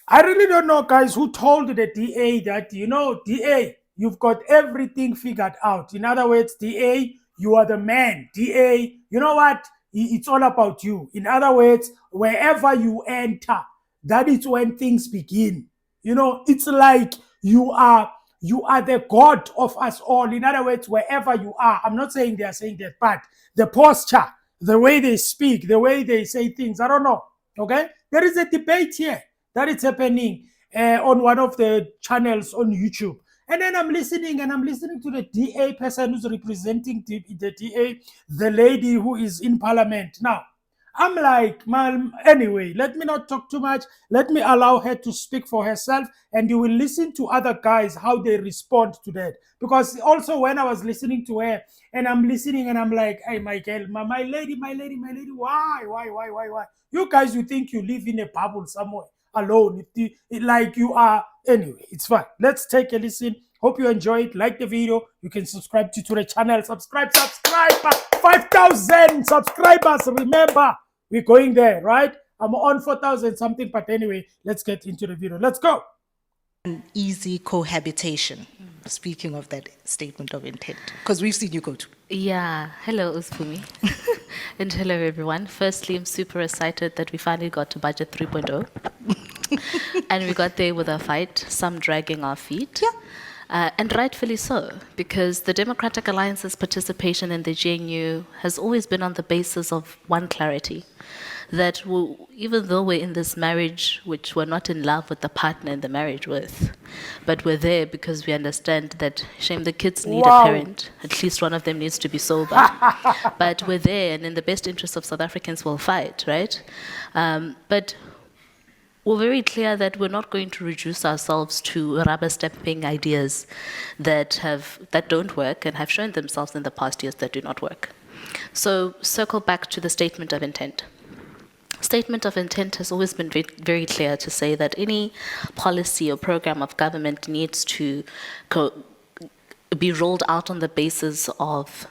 I really don't know, guys, who told the DA that, DA, you've got everything figured out. In other words, DA, you are the man. DA, you know what? It's all about you. In other words, wherever you enter, that is when things begin. It's like you are the god of us all. In other words, wherever you are, I'm not saying they are saying that, but the posture, the way they speak, the way they say things, I don't know. Okay, there is a debate here that is happening on one of the channels on YouTube. And then I'm listening and I'm listening to the DA person who's representing the DA, the lady who is in parliament. Now, I'm like, man, anyway, let me not talk too much. Let me allow her to speak for herself, and you will listen to other guys how they respond to that. Because also, when I was listening to her, and I'm listening, and I'm like, hey, my girl, my lady, why? You guys, you think you live in a bubble somewhere alone. Like you are. Anyway, it's fine. Let's take a listen. Hope you enjoy it. Like the video. You can subscribe to the channel. Subscribe. 5,000 subscribers. Remember, we're going there, right? I'm on 4,000 something. But anyway, let's get into the video. Let's go. Easy cohabitation. Speaking of that statement of intent, because we've seen you go to. Yeah, hello Uspumi. And hello everyone. Firstly, I'm super excited that we finally got to budget 3.0. And we got there with a fight, some dragging our feet. Yeah. And rightfully so, because the Democratic Alliance's participation in the GNU has always been on the basis of one clarity, that even though we're in this marriage, which we're not in love with the partner in the marriage with, but we're there because we understand that, shame, the kids need a parent, at least one of them needs to be sober, but we're there, and in the best interest of South Africans, we'll fight, right? But we're very clear that we're not going to reduce ourselves to rubber stamping ideas that don't work and have shown themselves in the past years that do not work. So circle back to the statement of intent. Statement of intent has always been very clear to say that any policy or program of government needs to be rolled out on the basis of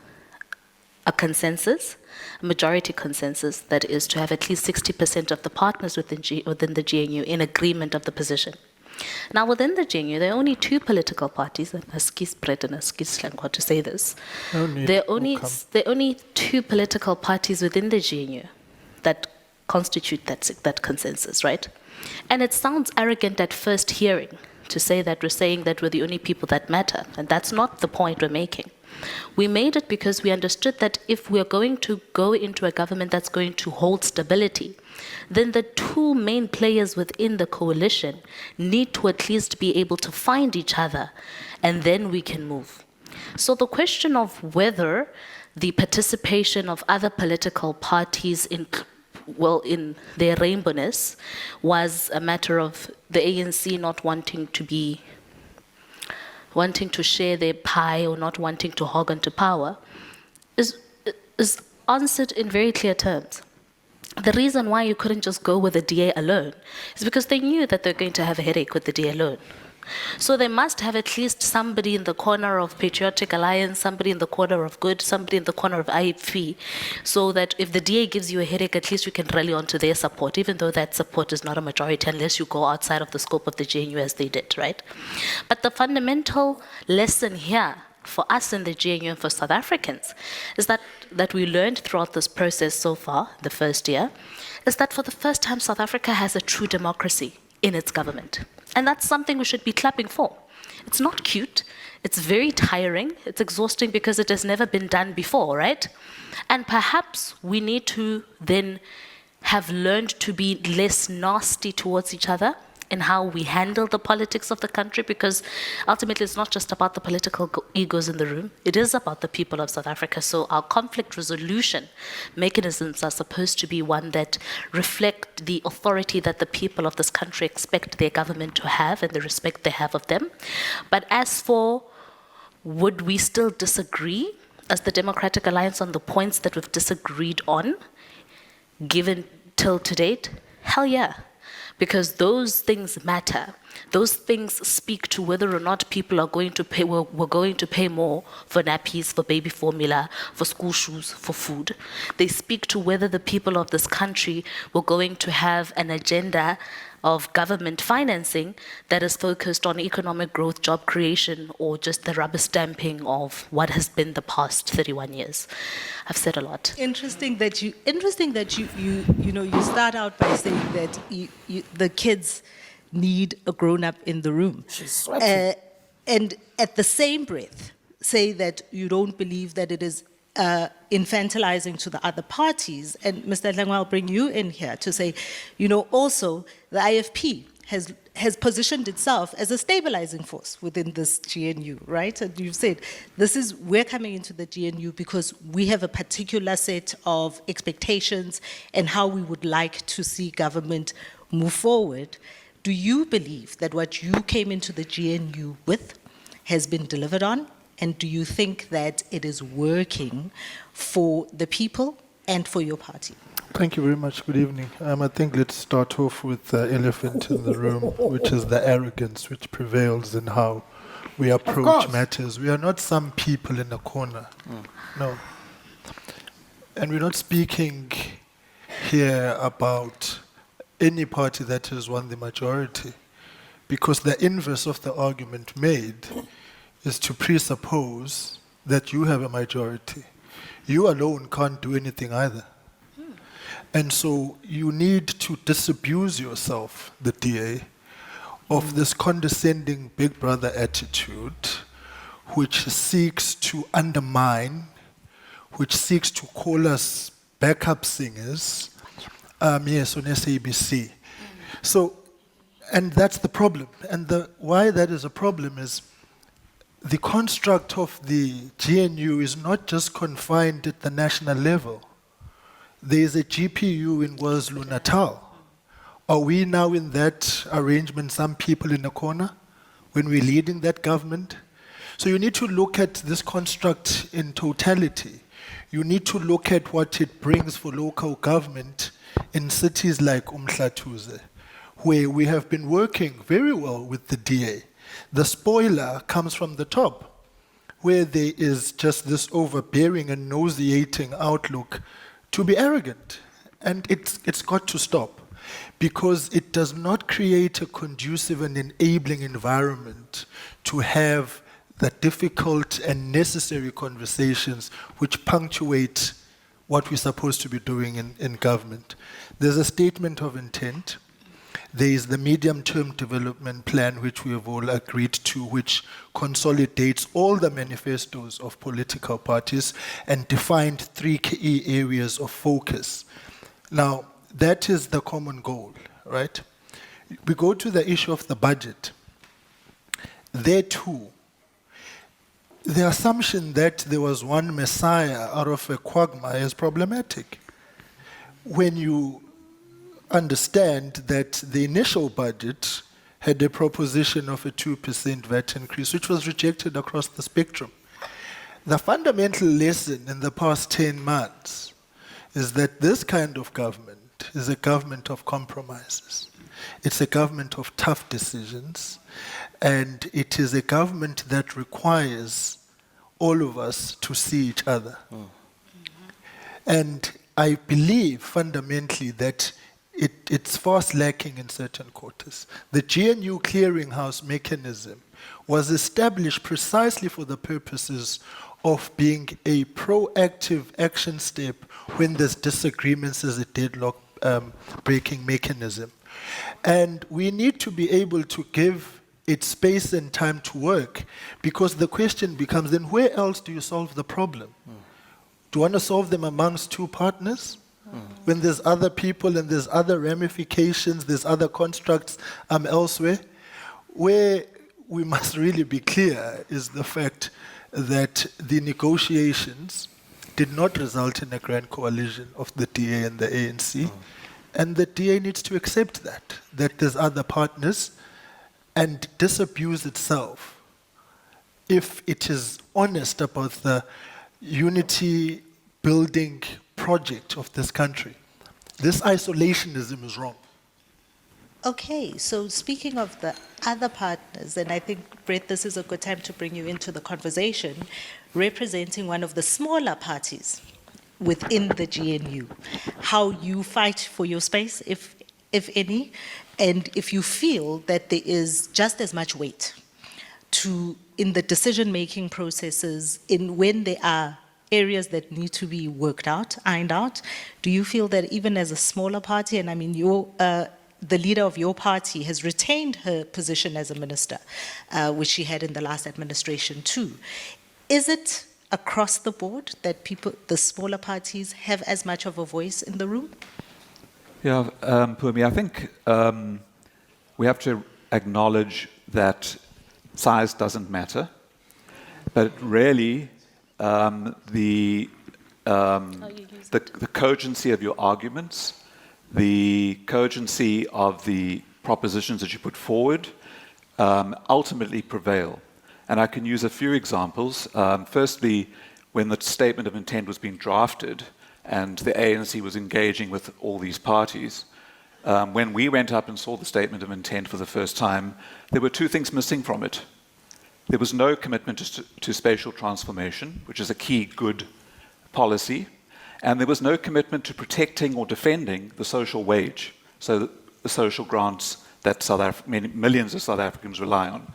a consensus, a majority consensus, that is to have at least 60% of the partners within the GNU in agreement of the position. Now, within the GNU, there are only two political parties, and Askis Brett and Askis Slangwa to say this. There are only two political parties within the GNU that constitute that consensus, right? And it sounds arrogant at first hearing to say that we're saying that we're the only people that matter, and that's not the point we're making. We made it because we understood that if we're going to go into a government that's going to hold stability, then the two main players within the coalition need to at least be able to find each other, and then we can move. So the question of whether the participation of other political parties in their rainbowness was a matter of the ANC not wanting to share their pie or not wanting to hog onto power is answered in very clear terms. The reason why you couldn't just go with the DA alone is because they knew that they're going to have a headache with the DA alone. So they must have at least somebody in the corner of Patriotic Alliance, somebody in the corner of Good, somebody in the corner of IFP, so that if the DA gives you a headache, at least you can rally onto their support, even though that support is not a majority unless you go outside of the scope of the GNU as they did, right? But the fundamental lesson here for us in the GNU and for South Africans is that we learned throughout this process so far, the first year, is that for the first time South Africa has a true democracy in its government. And that's something we should be clapping for. It's not cute, it's very tiring, it's exhausting because it has never been done before, right? And perhaps we need to then have learned to be less nasty towards each other in how we handle the politics of the country, because ultimately it's not just about the political egos in the room, it is about the people of South Africa. So our conflict resolution mechanisms are supposed to be one that reflect the authority that the people of this country expect their government to have and the respect they have of them. But as for would we still disagree as the Democratic Alliance on the points that we've disagreed on, given till to date? Hell yeah. Because those things matter. Those things speak to whether or not people are going to pay, we're going to pay more for nappies, for baby formula, for school shoes, for food. They speak to whether the people of this country were going to have an agenda of government financing that is focused on economic growth, job creation, or just the rubber stamping of what has been the past 31 years. I've said a lot. Interesting that you start out by saying that the kids need a grown-up in the room. She's sweating. And at the same breath, say that you don't believe that it is infantilizing to the other parties. And Mr. Dlengwa, I'll bring you in here to say, also the IFP has positioned itself as a stabilizing force within this GNU, right? And you've said, we're coming into the GNU because we have a particular set of expectations and how we would like to see government move forward. Do you believe that what you came into the GNU with has been delivered on? And do you think that it is working for the people and for your party? Thank you very much. Good evening. I think let's start off with the elephant in the room, which is the arrogance which prevails in how we approach matters. We are not some people in a corner. No. And we're not speaking here about any party that has won the majority, because the inverse of the argument made is to presuppose that you have a majority. You alone can't do anything either. And so you need to disabuse yourself, the DA, of this condescending big brother attitude which seeks to undermine, which seeks to call us backup singers, yes, on SABC. So, and that's the problem. And why that is a problem is the construct of the GNU is not just confined at the national level. There is a GPU in KwaZulu-Natal. Are we now in that arrangement, some people in a corner, when we're leading that government? So you need to look at this construct in totality. You need to look at what it brings for local government in cities like Umhlatuze, where we have been working very well with the DA. The spoiler comes from the top, where there is just this overbearing and nauseating outlook to be arrogant. And it's got to stop, because it does not create a conducive and enabling environment to have the difficult and necessary conversations which punctuate what we're supposed to be doing in government. There's a statement of intent. There is the medium-term development plan, which we have all agreed to, which consolidates all the manifestos of political parties and defined 3 key areas of focus. Now, that is the common goal, right? We go to the issue of the budget. There too, the assumption that there was one messiah out of a quagmire is problematic. When you understand that the initial budget had a proposition of a 2% VAT increase, which was rejected across the spectrum. The fundamental lesson in the past 10 months is that this kind of government is a government of compromises. It's a government of tough decisions, and it is a government that requires all of us to see each other. And I believe fundamentally that it's fast lacking in certain quarters. The GNU clearinghouse mechanism was established precisely for the purposes of being a proactive action step when there's disagreements as a deadlock breaking mechanism. And we need to be able to give it space and time to work, because the question becomes, then where else do you solve the problem? Do you want to solve them amongst 2 partners? When there's other people and there's other ramifications, there's other constructs elsewhere? Where we must really be clear is the fact that the negotiations did not result in a grand coalition of the DA and the ANC. And the DA needs to accept that there's other partners, and disabuse itself if it is honest about the unity building project of this country. This isolationism is wrong. Okay, so speaking of the other partners, and I think, Brett, this is a good time to bring you into the conversation, representing one of the smaller parties within the GNU, how you fight for your space, if if any, and if you feel that there is just as much weight in the decision-making processes, in when there are areas that need to be worked out, ironed out, do you feel that even as a smaller party, and I mean, the leader of your party has retained her position as a minister, which she had in the last administration too. Is it across the board that the smaller parties have as much of a voice in the room? Yeah, Pumi, I think we have to acknowledge that size doesn't matter, but really the cogency of your arguments, the cogency of the propositions that you put forward ultimately prevail. And I can use a few examples. Firstly, when the statement of intent was being drafted and the ANC was engaging with all these parties, when we went up and saw the statement of intent for the first time, there were two things missing from it. There was no commitment to spatial transformation, which is a key good policy, and there was no commitment to protecting or defending the social wage, so the social grants that millions of South Africans rely on.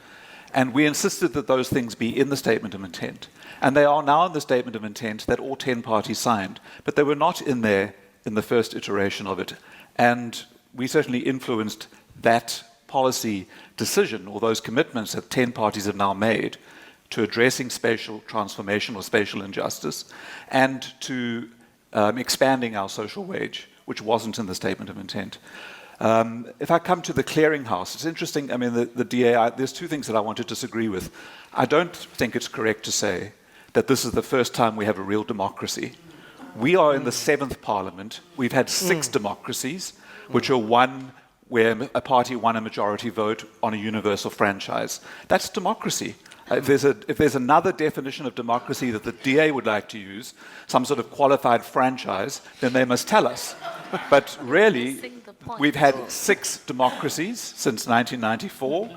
And we insisted that those things be in the statement of intent. And they are now in the statement of intent that all 10 parties signed, but they were not in there in the first iteration of it. And we certainly influenced that policy decision, or those commitments that 10 parties have now made to addressing spatial transformation or spatial injustice, and to expanding our social wage, which wasn't in the statement of intent. If I come to the clearinghouse, it's interesting. I mean, the DA, there's two things that I want to disagree with. I don't think it's correct to say that this is the first time we have a real democracy. We are in the 7th parliament. We've had 6 democracies, which are one where a party won a majority vote on a universal franchise. That's democracy. If there's another definition of democracy that the DA would like to use, some sort of qualified franchise, then they must tell us. But really, we've had 6 democracies since 1994,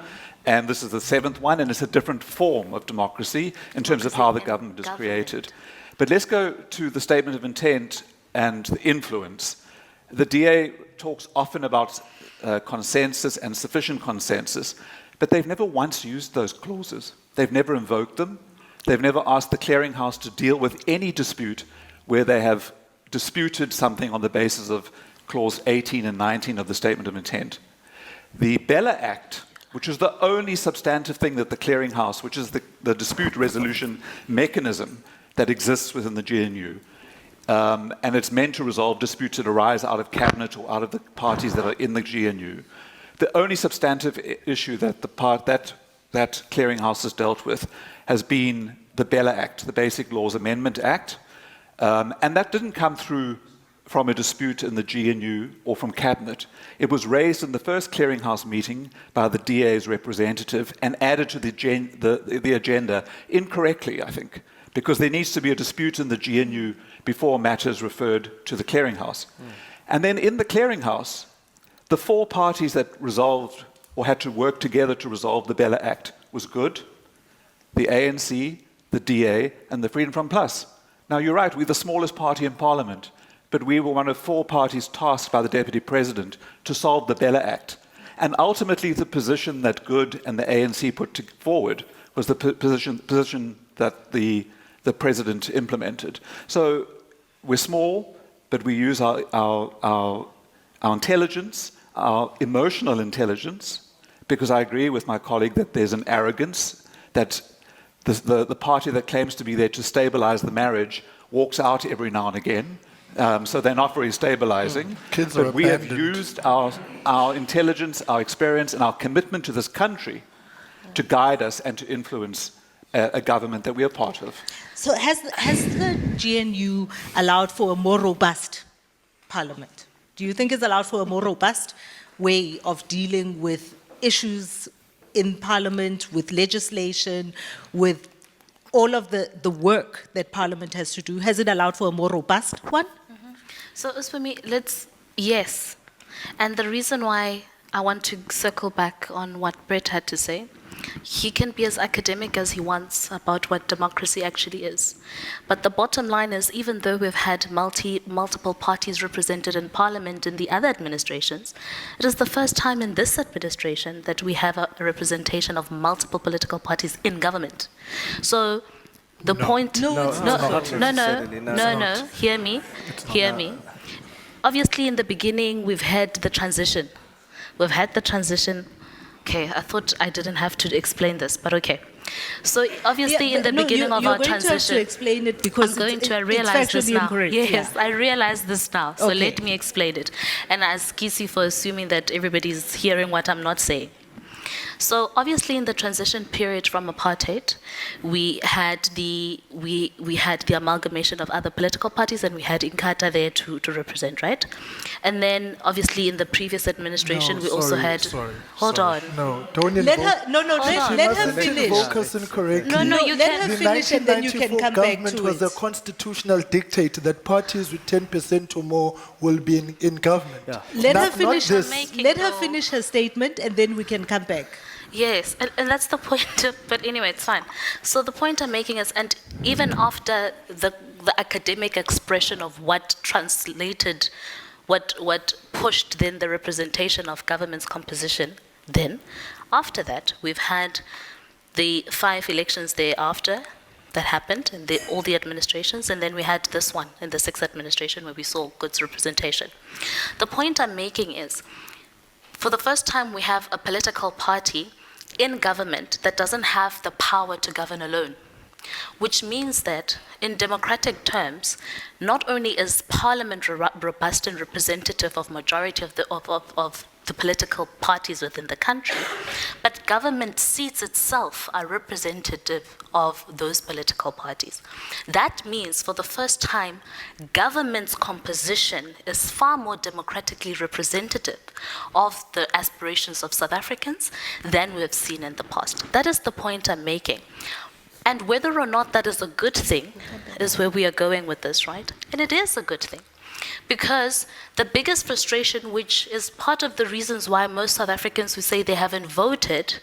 and this is the 7th one, and it's a different form of democracy in terms of how the government is created. But let's go to the statement of intent and the influence. The DA talks often about consensus and sufficient consensus, but they've never once used those clauses. They've never invoked them. They've never asked the clearinghouse to deal with any dispute where they have disputed something on the basis of clause 18 and 19 of the statement of intent. The Bella Act, which is the only substantive thing that the clearinghouse, which is the dispute resolution mechanism that exists within the GNU, and it's meant to resolve disputes that arise out of cabinet or out of the parties that are in the GNU. The only substantive issue that that clearinghouse has dealt with has been the Bella Act, the Basic Laws Amendment Act, and that didn't come through from a dispute in the GNU or from cabinet. It was raised in the first clearinghouse meeting by the DA's representative and added to the agenda incorrectly, I think, because there needs to be a dispute in the GNU before matters referred to the clearinghouse. And then in the clearinghouse, the 4 parties that resolved or had to work together to resolve the Bella Act was Good, the ANC, the DA, and the Freedom From Plus. Now, you're right, we're the smallest party in Parliament, but we were one of 4 parties tasked by the Deputy President to solve the Bella Act. And ultimately, the position that Good and the ANC put forward was the position that the President implemented. So we're small, but we use our intelligence, our emotional intelligence, because I agree with my colleague that there's an arrogance that the party that claims to be there to stabilize the marriage walks out every now and again. So they're not very stabilizing. But we have used our intelligence, our experience, and our commitment to this country to guide us and to influence a government that we are part of. So has the GNU allowed for a more robust parliament? Do you think it's allowed for a more robust way of dealing with issues in parliament, with legislation, with all of the work that parliament has to do? Has it allowed for a more robust one? So as for me, yes. And the reason why I want to circle back on what Brett had to say He can be as academic as he wants about what democracy actually is. But the bottom line is, even though we've had multiple parties represented in parliament in the other administrations, it is the first time in this administration that we have a representation of multiple political parties in government. So the point... No, hear me. Obviously, in the beginning, we've had the transition. Okay, I thought I didn't have to explain this, but okay. So obviously, in the beginning of our transition, you're going to have to explain it because I realize it's this factually now. incorrect. Yes, I realize this now. So Okay. let me explain it. And as Kisi for assuming that everybody's hearing what I'm not saying. So obviously, in the transition period from apartheid, we had the amalgamation of other political parties, and we had Inkatha there to represent, right? And then obviously in the previous administration, we also had. Hold on. No, don't Let invoke. her, no, let her finish. Focus incorrectly. No, you let can. her The finish and then you can 1994 come back government to was it. a constitutional dictate that parties with 10% or more will be in government. Let her Not finish. this. Let her finish her statement, and then we can come back. Yes, and that's the point. But anyway, it's fine. So the point I'm making is, and even after the academic expression of what translated, what pushed then the representation of government's composition, then after that we've had the 5 elections thereafter that happened in all the administrations, and then we had this one in the 6th administration where we saw good representation. The point I'm making is, for the first time, we have a political party in government that doesn't have the power to govern alone, which means that in democratic terms, not only is parliament robust and representative of majority of the political parties within the country, but government seats itself are representative of those political parties. That means, for the first time, government's composition is far more democratically representative of the aspirations of South Africans than we have seen in the past. That is the point I'm making. And whether or not that is a good thing is where we are going with this, right? And it is a good thing. Because the biggest frustration, which is part of the reasons why most South Africans who say they haven't voted,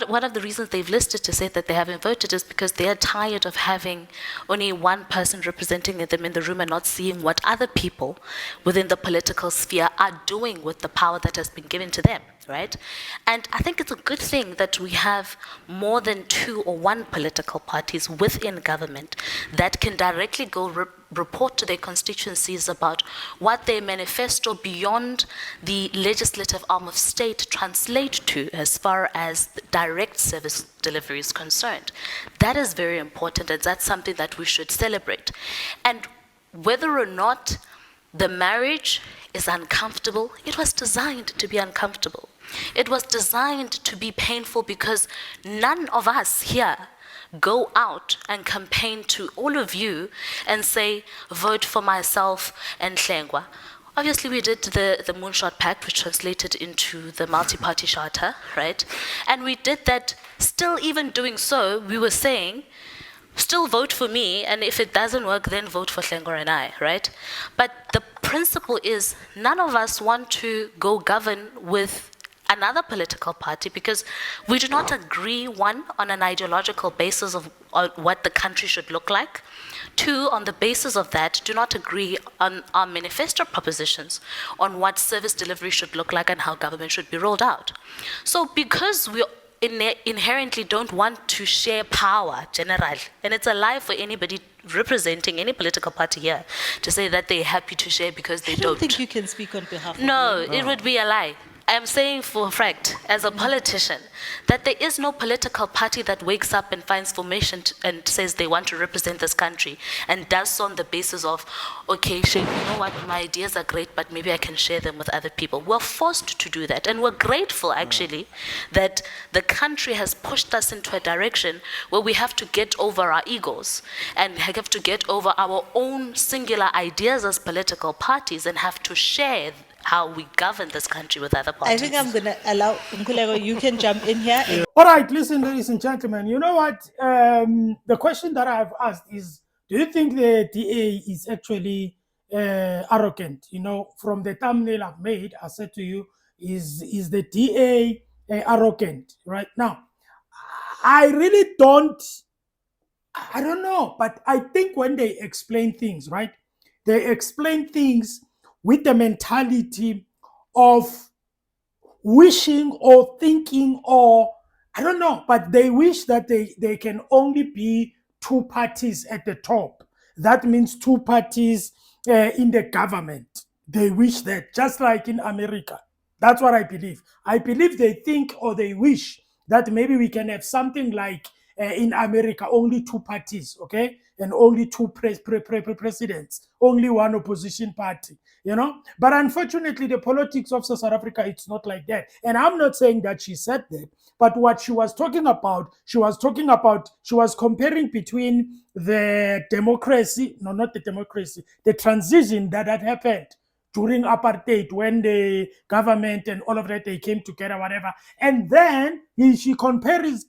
one of the reasons they've listed to say that they haven't voted is because they are tired of having only one person representing them in the room and not seeing what other people within the political sphere are doing with the power that has been given to them, right? And I think it's a good thing that we have more than 2 or 1 political parties within government that can directly go report to their constituencies about what their manifesto beyond the legislative arm of state translate to as far as direct service delivery is concerned. That is very important, and that's something that we should celebrate. And whether or not the marriage is uncomfortable, it was designed to be uncomfortable. It was designed to be painful because none of us here go out and campaign to all of you and say, vote for myself and Hlengwa. Obviously, we did the Moonshot Pact, which translated into the multi-party charter, right? And we did that. Still, even doing so, we were saying, still vote for me, and if it doesn't work, then vote for Hlengwa and I, right? But the principle is, none of us want to go govern with another political party because we do not agree, 1, on an ideological basis of what the country should look like. 2, on the basis of that, do not agree on our manifesto propositions on what service delivery should look like and how government should be rolled out. So because we inherently don't want to share power, general, and it's a lie for anybody representing any political party here to say that they're happy to share because they I don't think you can speak on behalf of No, it would be a lie. I'm saying for a fact, as a politician, that there is no political party that wakes up and finds formation and says they want to represent this country and does so on the basis of, okay, Shane, you know what, my ideas are great, but maybe I can share them with other people. We're forced to do that, and we're grateful, actually, that the country has pushed us into a direction where we have to get over our egos and have to get over our own singular ideas as political parties and have to share how we govern this country with other parties. I think I'm going to allow Nkulego, you can jump in here. All right, listen, ladies and gentlemen. You know what? The question that I've asked is, do you think the DA is actually arrogant? You know, from the thumbnail I've made, I said to you, is the DA arrogant right now? I really don't, I don't know, but I think when they explain things, right, they explain things with the mentality of wishing or thinking, or I don't know, but they wish that they can only be two parties at the top. That means two parties in the government. They wish that, just like in America. That's what I believe. I believe they think or they wish that maybe we can have something like in America, only two parties, okay? And only two presidents, only one opposition party, you know? But unfortunately, the politics of South Africa, it's not like that. And I'm not saying that she said that, but what she was talking about, she was comparing between the democracy, no, not the democracy, the transition that had happened during apartheid, when the government and all of that, they came together, whatever. And then she compares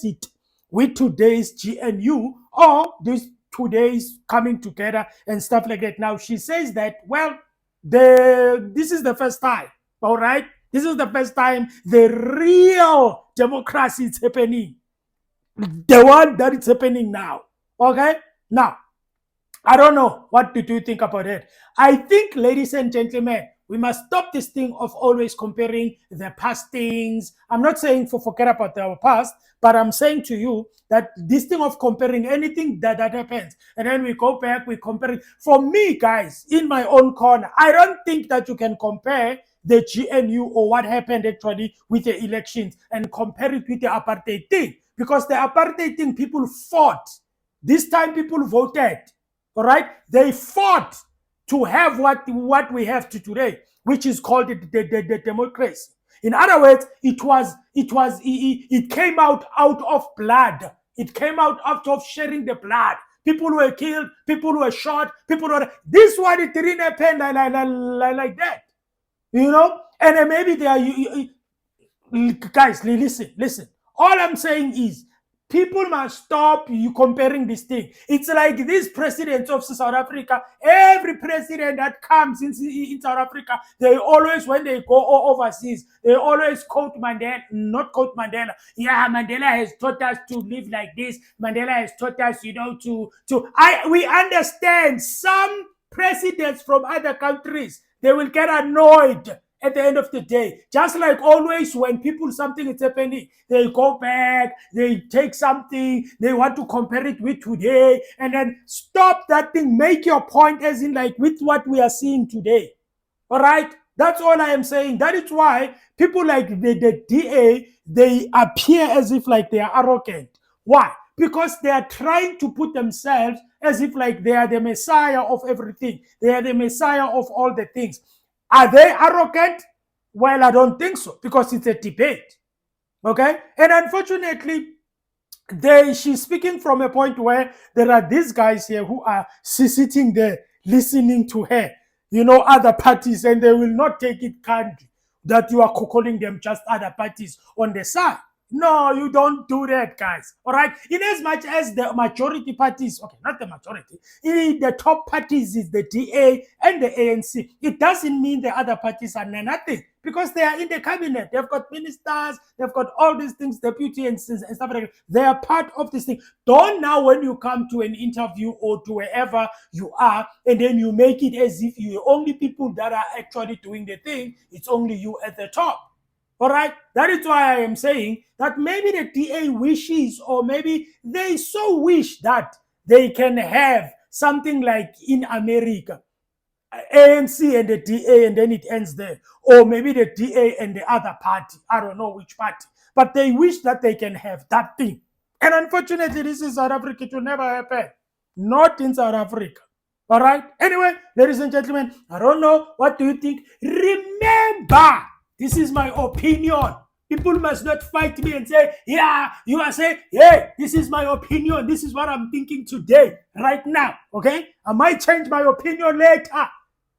it with today's GNU, or this today's coming together and stuff like that. Now she says that, well, this is the first time, all right? This is the first time the real democracy is happening. The one that is happening now. Okay? Now, I don't know. What do you think about it? I think, ladies and gentlemen, we must stop this thing of always comparing the past things. I'm not saying forget about our past, but I'm saying to you that this thing of comparing anything that happens, and then we go back, we compare it. For me, guys, in my own corner, I don't think that you can compare the GNU or what happened actually with the elections and compare it with the apartheid thing. Because the apartheid thing, people fought. This time people voted. All right, they fought to have what we have today, which is called the democracy. In other words, it came out of blood. It came out of sharing the blood. People were killed, people were shot, people were. This one, it didn't happen like that, you know. And then maybe they are, guys. Listen. All I'm saying is, people must stop you comparing this thing. It's like these presidents of South Africa. Every president that comes in South Africa, they always, when they go overseas, they always quote Mandela, not quote Mandela. Yeah, Mandela has taught us to live like this. Mandela has taught us, we understand some presidents from other countries, they will get annoyed at the end of the day. Just like always, when something is happening, they go back, they take something, they want to compare it with today, and then stop that thing. Make your point, as in like with what we are seeing today. All right? That's all I am saying. That is why people like the DA, they appear as if like they are arrogant. Why? Because they are trying to put themselves as if like they are the messiah of everything. They are the messiah of all the things. Are they arrogant? Well, I don't think so, because it's a debate. Okay? And unfortunately, she's speaking from a point where there are these guys here who are sitting there listening to her, other parties, and they will not take it kindly that you are calling them just other parties on the side. No, you don't do that, guys. All right. In as much as the majority parties, okay, not the majority, the top parties is the DA and the ANC. It doesn't mean the other parties are nothing, because they are in the cabinet. They've got ministers, they've got all these things, deputy and stuff like that. They are part of this thing. Don't now, when you come to an interview or to wherever you are, and then you make it as if you're only people that are actually doing the thing, it's only you at the top. All right, that is why I am saying that maybe the DA wishes, or maybe they so wish that they can have something like in America, ANC and the DA, and then it ends there. Or maybe the DA and the other party. I don't know which party. But they wish that they can have that thing. And unfortunately, this is South Africa. It will never happen. Not in South Africa. All right? Anyway, ladies and gentlemen, I don't know. What do you think? Remember, this is my opinion. People must not fight me and say, yeah, you are saying, hey, this is my opinion. This is what I'm thinking today, right now. Okay? I might change my opinion later.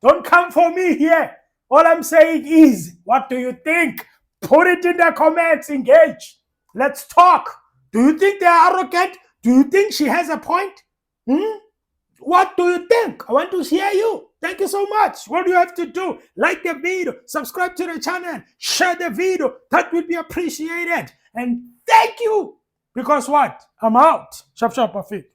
Don't come for me here. All I'm saying is, what do you think? Put it in the comments, engage. Let's talk. Do you think they are arrogant? Do you think she has a point? What do you think? I want to hear you. Thank you so much. What do you have to do? Like the video, subscribe to the channel, share the video. That would be appreciated. And thank you. Because what? I'm out. Shop, shop, Afik.